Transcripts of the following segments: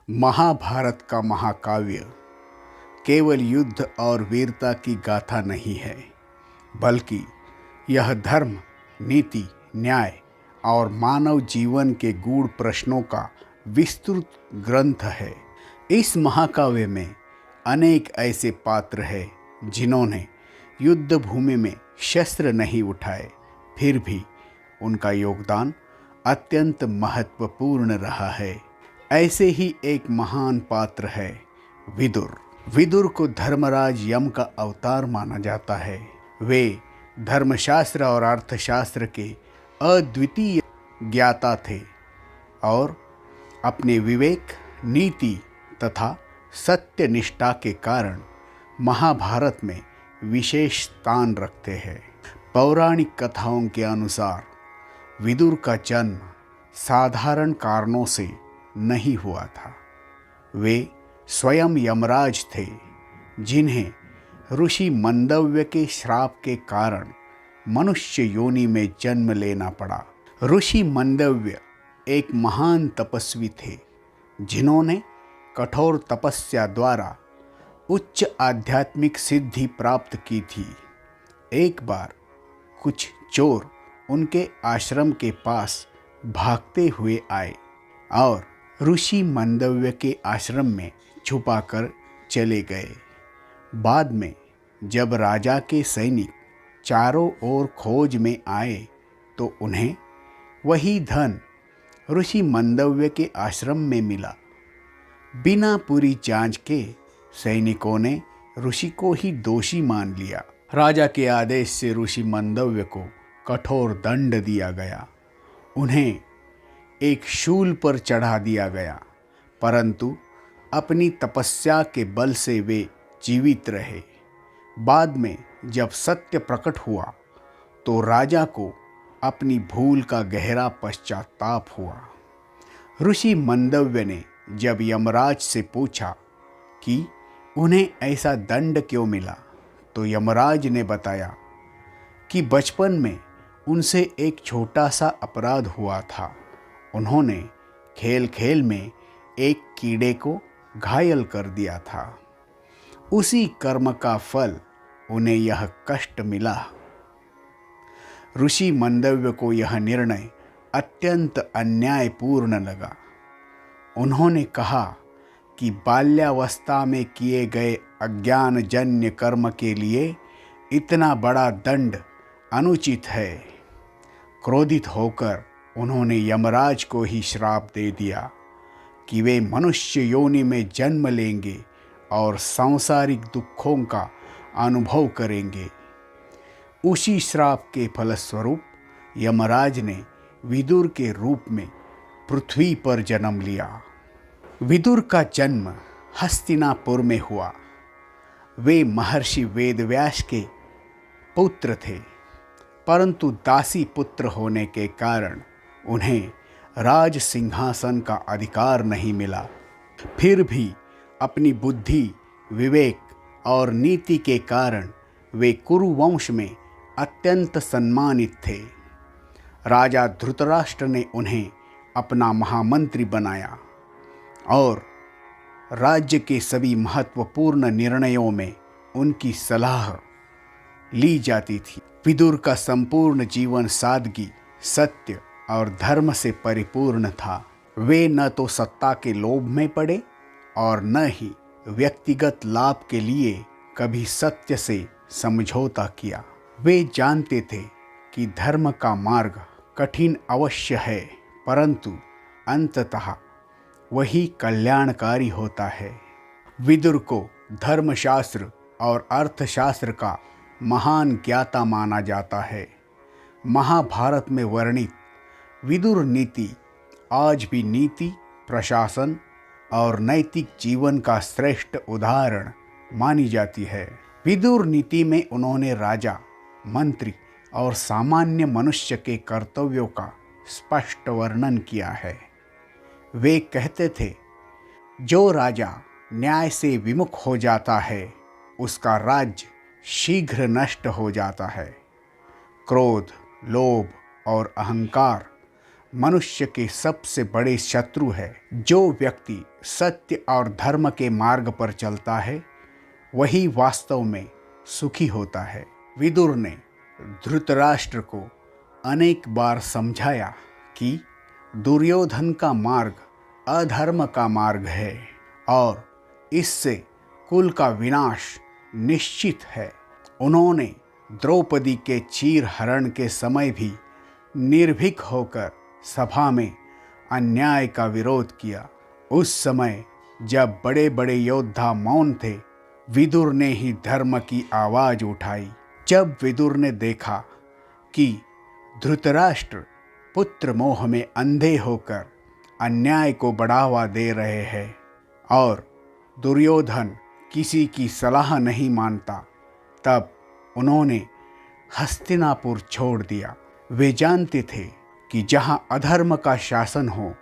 महाभारत का महाकाव्य केवल युद्ध और वीरता की गाथा नहीं है, बल्कि यह धर्म, नीति, न्याय और मानव जीवन के गूढ़ प्रश्नों का विस्तृत ग्रंथ है। इस महाकाव्य में अनेक ऐसे पात्र हैं जिन्होंने युद्ध भूमि में शस्त्र नहीं उठाए, फिर भी उनका योगदान अत्यंत महत्वपूर्ण रहा है। ऐसे ही एक महान पात्र है विदुर। विदुर को धर्मराज यम का अवतार माना जाता है। वे धर्मशास्त्र और अर्थशास्त्र के अद्वितीय ज्ञाता थे और अपने विवेक, नीति तथा सत्यनिष्ठा के कारण महाभारत में विशेष स्थान रखते हैं। पौराणिक कथाओं के अनुसार विदुर का जन्म साधारण कारणों से नहीं हुआ था। वे स्वयं यमराज थे, जिन्हें ऋषि मंदव्य के श्राप के कारण मनुष्य योनि में जन्म लेना पड़ा। ऋषि मंदव्य एक महान तपस्वी थे, जिन्होंने कठोर तपस्या द्वारा उच्च आध्यात्मिक सिद्धि प्राप्त की थी। एक बार कुछ चोर उनके आश्रम के पास भागते हुए आए और ऋषि मंदव्य के आश्रम में छुपाकर चले गए। बाद में जब राजा के सैनिक चारों ओर खोज में आए तो उन्हें वही धन ऋषि मंदव्य के आश्रम में मिला। बिना पूरी जांच के सैनिकों ने ऋषि को ही दोषी मान लिया। राजा के आदेश से ऋषि मंदव्य को कठोर दंड दिया गया। उन्हें एक शूल पर चढ़ा दिया गया, परंतु अपनी तपस्या के बल से वे जीवित रहे। बाद में जब सत्य प्रकट हुआ तो राजा को अपनी भूल का गहरा पश्चाताप हुआ। ऋषि मंदव्य ने जब यमराज से पूछा कि उन्हें ऐसा दंड क्यों मिला, तो यमराज ने बताया कि बचपन में उनसे एक छोटा सा अपराध हुआ था। उन्होंने खेल खेल में एक कीड़े को घायल कर दिया था। उसी कर्म का फल उन्हें यह कष्ट मिला। ऋषि मंदव्य को यह निर्णय अत्यंत अन्यायपूर्ण लगा। उन्होंने कहा कि बाल्यावस्था में किए गए अज्ञानजन्य कर्म के लिए इतना बड़ा दंड अनुचित है। क्रोधित होकर उन्होंने यमराज को ही श्राप दे दिया कि वे मनुष्य योनि में जन्म लेंगे और सांसारिक दुखों का अनुभव करेंगे। उसी श्राप के फलस्वरूप यमराज ने विदुर के रूप में पृथ्वी पर जन्म लिया। विदुर का जन्म हस्तिनापुर में हुआ। वे महर्षि वेदव्यास के पुत्र थे, परंतु दासी पुत्र होने के कारण उन्हें राज सिंहासन का अधिकार नहीं मिला। फिर भी अपनी बुद्धि, विवेक और नीति के कारण वे कुरुवंश में अत्यंत सम्मानित थे। राजा धृतराष्ट्र ने उन्हें अपना महामंत्री बनाया और राज्य के सभी महत्वपूर्ण निर्णयों में उनकी सलाह ली जाती थी। विदुर का संपूर्ण जीवन सादगी, सत्य और धर्म से परिपूर्ण था। वे न तो सत्ता के लोभ में पड़े और न ही व्यक्तिगत लाभ के लिए कभी सत्य से समझौता किया। वे जानते थे कि धर्म का मार्ग कठिन अवश्य है, परंतु अंततः वही कल्याणकारी होता है। विदुर को धर्मशास्त्र और अर्थशास्त्र का महान ज्ञाता माना जाता है। महाभारत में वर्णित विदुर नीति आज भी नीति, प्रशासन और नैतिक जीवन का श्रेष्ठ उदाहरण मानी जाती है। विदुर नीति में उन्होंने राजा, मंत्री और सामान्य मनुष्य के कर्तव्यों का स्पष्ट वर्णन किया है। वे कहते थे, जो राजा न्याय से विमुख हो जाता है उसका राज्य शीघ्र नष्ट हो जाता है। क्रोध, लोभ और अहंकार मनुष्य के सबसे बड़े शत्रु है। जो व्यक्ति सत्य और धर्म के मार्ग पर चलता है वही वास्तव में सुखी होता है। विदुर ने धृतराष्ट्र को अनेक बार समझाया कि दुर्योधन का मार्ग अधर्म का मार्ग है और इससे कुल का विनाश निश्चित है। उन्होंने द्रौपदी के चीर हरण के समय भी निर्भीक होकर सभा में अन्याय का विरोध किया। उस समय जब बड़े बड़े योद्धा मौन थे, विदुर ने ही धर्म की आवाज उठाई। जब विदुर ने देखा कि धृतराष्ट्र पुत्र मोह में अंधे होकर अन्याय को बढ़ावा दे रहे हैं और दुर्योधन किसी की सलाह नहीं मानता, तब उन्होंने हस्तिनापुर छोड़ दिया। वे जानते थे कि जहाँ अधर्म का शासन हो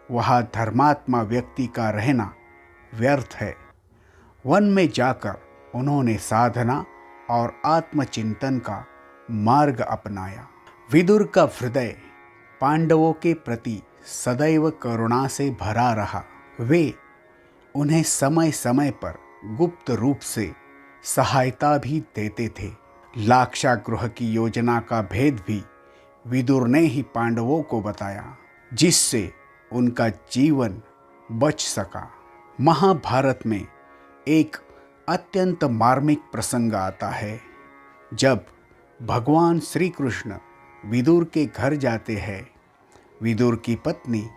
वहाँ धर्मात्मा व्यक्ति का रहना व्यर्थ है। वन में जाकर उन्होंने साधना और आत्मचिंतन का मार्ग अपनाया। विदुर का हृदय पांडवों के प्रति सदैव करुणा से भरा रहा। वे उन्हें समय समय पर गुप्त रूप से सहायता भी देते थे। लाक्षागृह की योजना का भेद भी विदुर ने ही पांडवों को बताया, जिससे उनका जीवन बच सका। महाभारत में एक अत्यंत मार्मिक प्रसंग आता है, जब भगवान श्री कृष्ण विदुर के घर जाते हैं। विदुर की पत्नी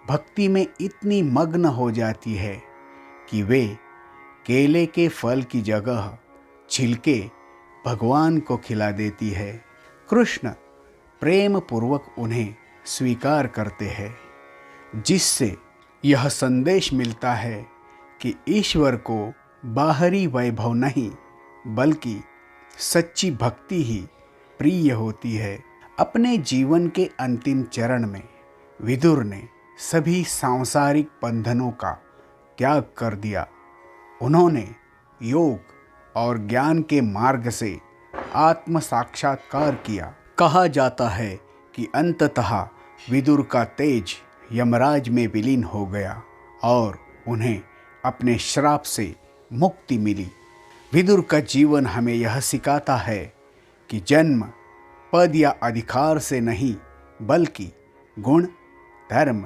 भक्ति में इतनी मग्न हो जाती है कि वे केले के फल की जगह छिलके भगवान को खिला देती है। कृष्ण प्रेम पूर्वक उन्हें स्वीकार करते हैं, जिससे यह संदेश मिलता है कि ईश्वर को बाहरी वैभव नहीं बल्कि सच्ची भक्ति ही प्रिय होती है। अपने जीवन के अंतिम चरण में विदुर ने सभी सांसारिक बंधनों का त्याग कर दिया। उन्होंने योग और ज्ञान के मार्ग से आत्म साक्षात्कार किया। कहा जाता है कि अंततः विदुर का तेज यमराज में विलीन हो गया और उन्हें अपने श्राप से मुक्ति मिली। विदुर का जीवन हमें यह सिखाता है कि जन्म पद या अधिकार से नहीं बल्कि गुण, धर्म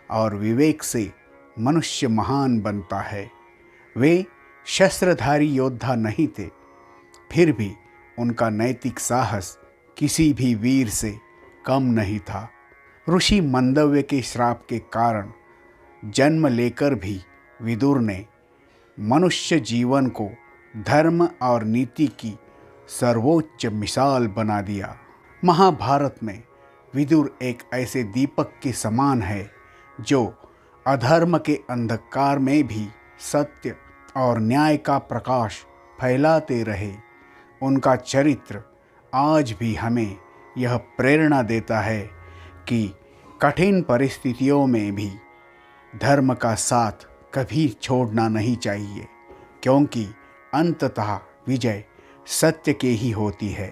और विवेक से मनुष्य महान बनता है। वे शस्त्रधारी योद्धा नहीं थे, फिर भी उनका नैतिक साहस किसी भी वीर से कम नहीं था। ऋषि मंदव्य के श्राप के कारण जन्म लेकर भी विदुर ने मनुष्य जीवन को धर्म और नीति की सर्वोच्च मिसाल बना दिया। महाभारत में विदुर एक ऐसे दीपक के समान है जो अधर्म के अंधकार में भी सत्य और न्याय का प्रकाश फैलाते रहे। उनका चरित्र आज भी हमें यह प्रेरणा देता है कि कठिन परिस्थितियों में भी धर्म का साथ कभी छोड़ना नहीं चाहिए, क्योंकि अंततः विजय सत्य की ही होती है।